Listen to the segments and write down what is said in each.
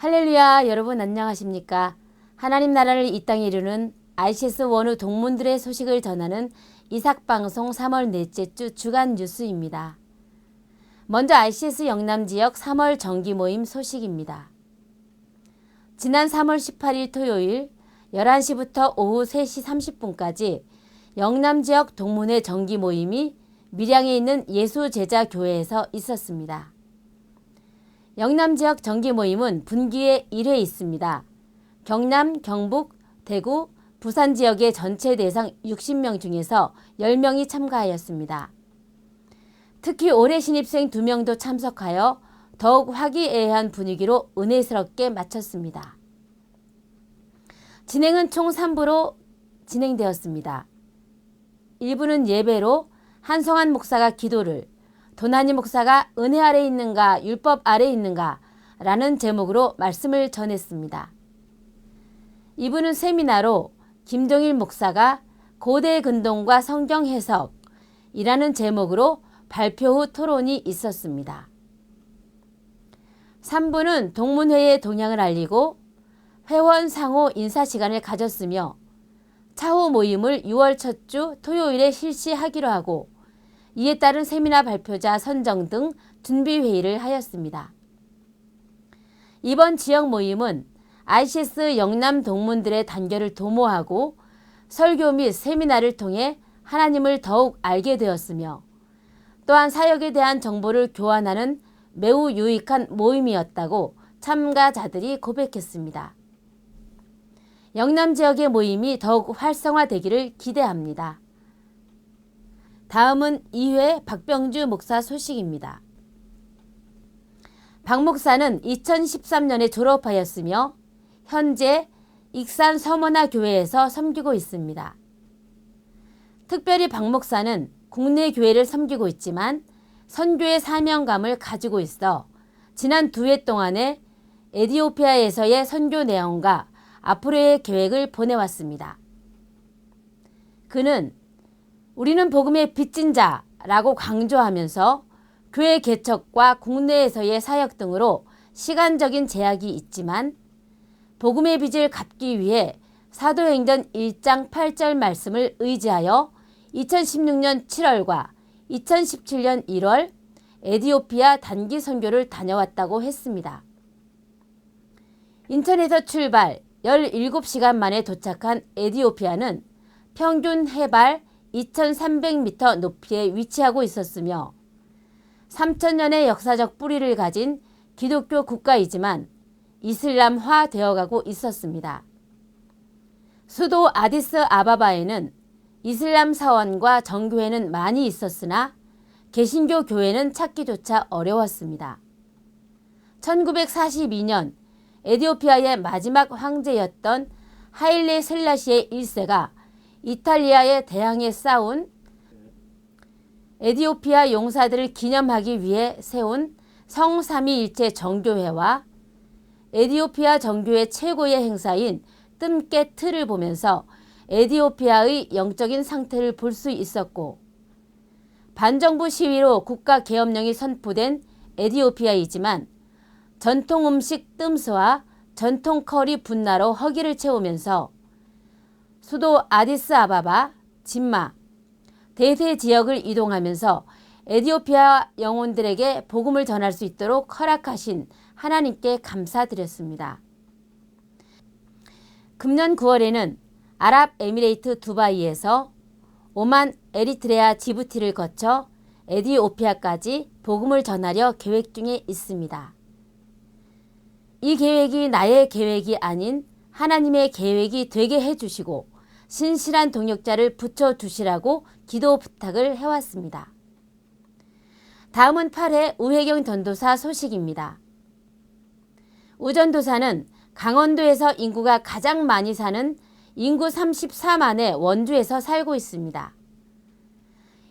할렐루야, 여러분 안녕하십니까? 하나님 나라를 이 땅에 이루는 ICS 원우 동문들의 소식을 전하는 이삭방송 3월 넷째 주 주간 뉴스입니다. 먼저 ICS 영남지역 3월 정기 모임 소식입니다. 지난 3월 18일 토요일 11시부터 오후 3시 30분까지 영남지역 동문회 정기 모임이 밀양에 있는 예수제자교회에서 있었습니다. 영남지역 정기 모임은 분기에 1회 있습니다. 경남, 경북, 대구, 부산 지역의 전체 대상 60명 중에서 10명이 참가하였습니다. 특히 올해 신입생 2명도 참석하여 더욱 화기애애한 분위기로 은혜스럽게 마쳤습니다. 진행은 총 3부로 진행되었습니다. 1부는 예배로 한성환 목사가 기도를, 도나니 목사가 은혜 아래 있는가 율법 아래 있는가 라는 제목으로 말씀을 전했습니다. 2부는 세미나로 김동일 목사가 고대 근동과 성경 해석이라는 제목으로 발표 후 토론이 있었습니다. 3부는 동문회의 동향을 알리고 회원 상호 인사 시간을 가졌으며 차후 모임을 6월 첫 주 토요일에 실시하기로 하고 이에 따른 세미나 발표자 선정 등 준비회의를 하였습니다. 이번 지역 모임은 ICS 영남 동문들의 단결을 도모하고 설교 및 세미나를 통해 하나님을 더욱 알게 되었으며 또한 사역에 대한 정보를 교환하는 매우 유익한 모임이었다고 참가자들이 고백했습니다. 영남 지역의 모임이 더욱 활성화되기를 기대합니다. 다음은 2회 박병주 목사 소식입니다. 박 목사는 2013년에 졸업하였으며 현재 익산 서머나 교회에서 섬기고 있습니다. 특별히 박 목사는 국내 교회를 섬기고 있지만 선교의 사명감을 가지고 있어 지난 2회 동안에 에티오피아에서의 선교 내용과 앞으로의 계획을 보내왔습니다. 그는 우리는 복음의 빚진 자라고 강조하면서 교회 개척과 국내에서의 사역 등으로 시간적인 제약이 있지만 복음의 빚을 갚기 위해 사도행전 1장 8절 말씀을 의지하여 2016년 7월과 2017년 1월 에티오피아 단기 선교를 다녀왔다고 했습니다. 인천에서 출발 17시간 만에 도착한 에티오피아는 평균 해발 2,300m 높이에 위치하고 있었으며 3,000년의 역사적 뿌리를 가진 기독교 국가이지만 이슬람화 되어가고 있었습니다. 수도 아디스 아바바에는 이슬람 사원과 정교회는 많이 있었으나 개신교 교회는 찾기조차 어려웠습니다. 1942년 에티오피아의 마지막 황제였던 하일레 셀라시의 1세가 이탈리아에 대항해 싸운 에티오피아 용사들을 기념하기 위해 세운 성삼위일체 정교회와 에티오피아 정교회 최고의 행사인 뜸깨 틀을 보면서 에티오피아의 영적인 상태를 볼 수 있었고 반정부 시위로 국가계엄령이 선포된 에티오피아이지만 전통 음식 뜸스와 전통 커리 분나로 허기를 채우면서 수도 아디스아바바, 진마, 대세 지역을 이동하면서 에티오피아 영혼들에게 복음을 전할 수 있도록 허락하신 하나님께 감사드렸습니다. 금년 9월에는 아랍에미레이트 두바이에서 오만, 에리트레아, 지부티를 거쳐 에티오피아까지 복음을 전하려 계획 중에 있습니다. 이 계획이 나의 계획이 아닌 하나님의 계획이 되게 해주시고 신실한 동역자를 붙여주시라고 기도 부탁을 해왔습니다. 다음은 8회 우혜경 전도사 소식입니다. 우전도사는 강원도에서 인구가 가장 많이 사는 인구 34만의 원주에서 살고 있습니다.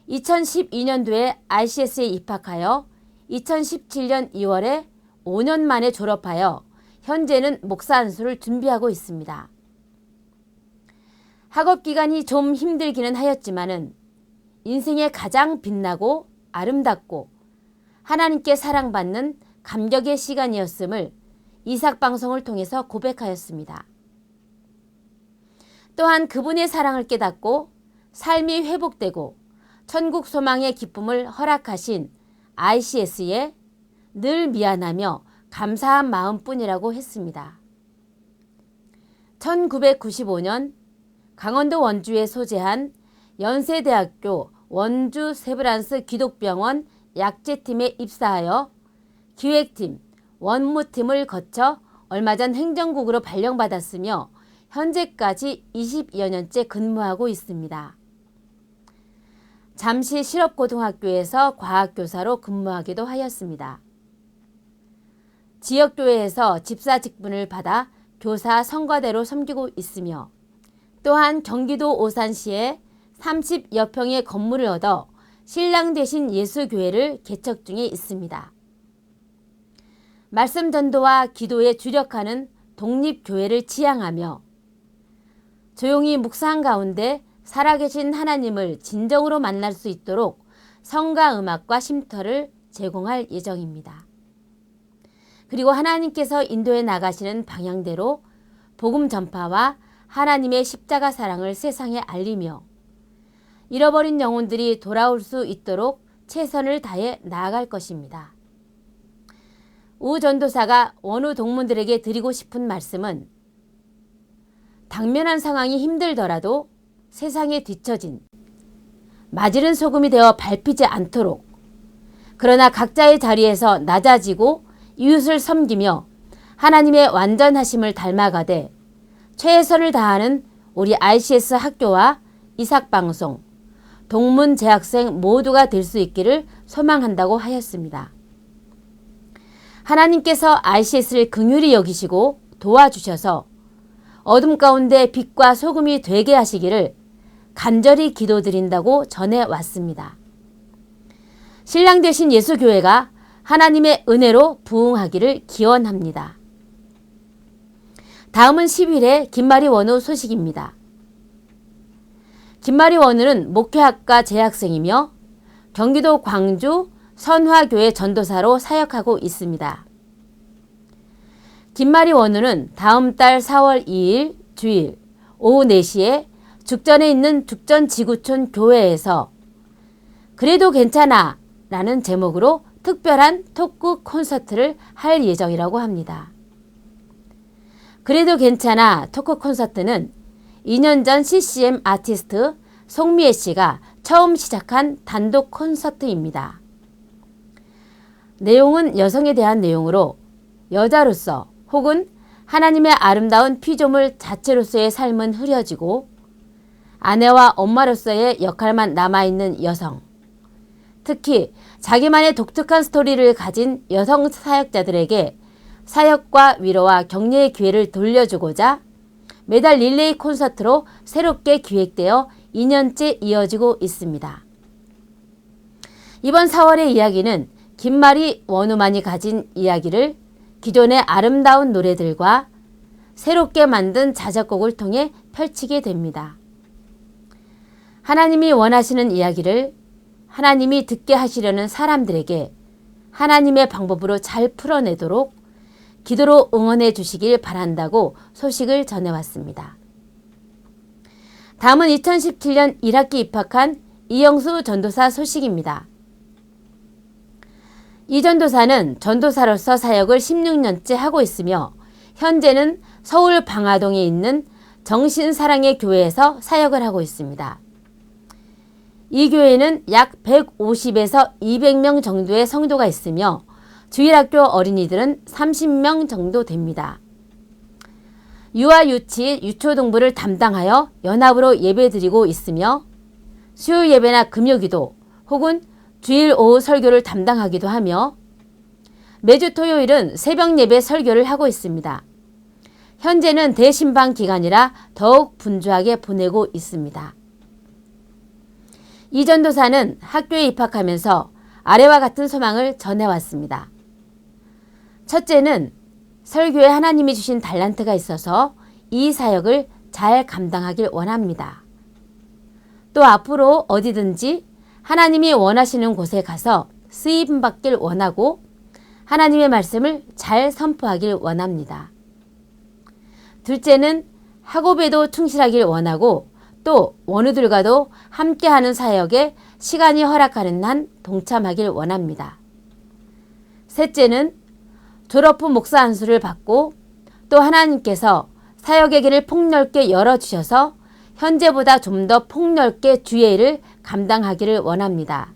2012년도에 ICS에 입학하여 2017년 2월에 5년 만에 졸업하여 현재는 목사 안수를 준비하고 있습니다. 학업 기간이 좀 힘들기는 하였지만은 인생의 가장 빛나고 아름답고 하나님께 사랑받는 감격의 시간이었음을 이삭 방송을 통해서 고백하였습니다. 또한 그분의 사랑을 깨닫고 삶이 회복되고 천국 소망의 기쁨을 허락하신 ICS에 늘 미안하며 감사한 마음뿐이라고 했습니다. 1995년 강원도 원주에 소재한 연세대학교 원주 세브란스 기독병원 약제팀에 입사하여 기획팀, 원무팀을 거쳐 얼마 전 행정국으로 발령받았으며 현재까지 20여 년째 근무하고 있습니다. 잠시 실업고등학교에서 과학교사로 근무하기도 하였습니다. 지역교회에서 집사 직분을 받아 교사 성과대로 섬기고 있으며 또한 경기도 오산시에 30여 평의 건물을 얻어 신랑 되신 예수교회를 개척 중에 있습니다. 말씀 전도와 기도에 주력하는 독립교회를 지향하며 조용히 묵상 가운데 살아계신 하나님을 진정으로 만날 수 있도록 성가 음악과 쉼터를 제공할 예정입니다. 그리고 하나님께서 인도해 나가시는 방향대로 복음 전파와 하나님의 십자가 사랑을 세상에 알리며 잃어버린 영혼들이 돌아올 수 있도록 최선을 다해 나아갈 것입니다. 우 전도사가 원우 동문들에게 드리고 싶은 말씀은 당면한 상황이 힘들더라도 세상에 뒤처진 맞이른 소금이 되어 밟히지 않도록 그러나 각자의 자리에서 낮아지고 이웃을 섬기며 하나님의 완전하심을 닮아가되 최선을 다하는 우리 ICS 학교와 이삭방송, 동문 재학생 모두가 될 수 있기를 소망한다고 하였습니다. 하나님께서 ICS를 긍휼히 여기시고 도와주셔서 어둠 가운데 빛과 소금이 되게 하시기를 간절히 기도드린다고 전해왔습니다. 신랑 되신 예수교회가 하나님의 은혜로 부흥하기를 기원합니다. 다음은 10일의 김마리 원우 소식입니다. 김마리 원우는 목회학과 재학생이며 경기도 광주 선화교회 전도사로 사역하고 있습니다. 김마리 원우는 다음 달 4월 2일 주일 오후 4시에 죽전에 있는 죽전지구촌 교회에서 그래도 괜찮아 라는 제목으로 특별한 토크 콘서트를 할 예정이라고 합니다. 그래도 괜찮아 토크 콘서트는 2년 전 CCM 아티스트 송미애 씨가 처음 시작한 단독 콘서트입니다. 내용은 여성에 대한 내용으로 여자로서 혹은 하나님의 아름다운 피조물 자체로서의 삶은 흐려지고 아내와 엄마로서의 역할만 남아있는 여성, 특히 자기만의 독특한 스토리를 가진 여성 사역자들에게 사역과 위로와 격려의 기회를 돌려주고자 매달 릴레이 콘서트로 새롭게 기획되어 2년째 이어지고 있습니다. 이번 4월의 이야기는 김마리 원우만이 가진 이야기를 기존의 아름다운 노래들과 새롭게 만든 자작곡을 통해 펼치게 됩니다. 하나님이 원하시는 이야기를 하나님이 듣게 하시려는 사람들에게 하나님의 방법으로 잘 풀어내도록 기도로 응원해 주시길 바란다고 소식을 전해왔습니다. 다음은 2017년 1학기 입학한 이영수 전도사 소식입니다. 이 전도사는 전도사로서 사역을 16년째 하고 있으며 현재는 서울 방화동에 있는 정신사랑의 교회에서 사역을 하고 있습니다. 이 교회는 약 150에서 200명 정도의 성도가 있으며 주일학교 어린이들은 30명 정도 됩니다. 유아 유치 유초동부를 담당하여 연합으로 예배드리고 있으며 수요일 예배나 금요기도 혹은 주일 오후 설교를 담당하기도 하며 매주 토요일은 새벽 예배 설교를 하고 있습니다. 현재는 대신방 기간이라 더욱 분주하게 보내고 있습니다. 이 전도사는 학교에 입학하면서 아래와 같은 소망을 전해왔습니다. 첫째는 설교에 하나님이 주신 달란트가 있어서 이 사역을 잘 감당하길 원합니다. 또 앞으로 어디든지 하나님이 원하시는 곳에 가서 쓰임받길 원하고 하나님의 말씀을 잘 선포하길 원합니다. 둘째는 학업에도 충실하길 원하고 또 원우들과도 함께하는 사역에 시간이 허락하는 한 동참하길 원합니다. 셋째는 졸업 후 목사 안수를 받고 또 하나님께서 사역의 길을 폭넓게 열어주셔서 현재보다 좀 더 폭넓게 주의 일을 감당하기를 원합니다.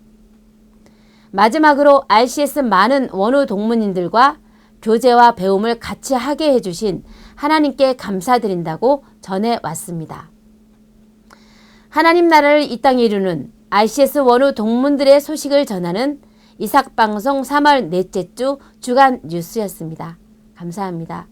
마지막으로 RCS 많은 원우 동문인들과 교제와 배움을 같이 하게 해주신 하나님께 감사드린다고 전해왔습니다. 하나님 나라를 이 땅에 이루는 RCS 원우 동문들의 소식을 전하는 이삭방송 3월 넷째 주 주간 뉴스였습니다. 감사합니다.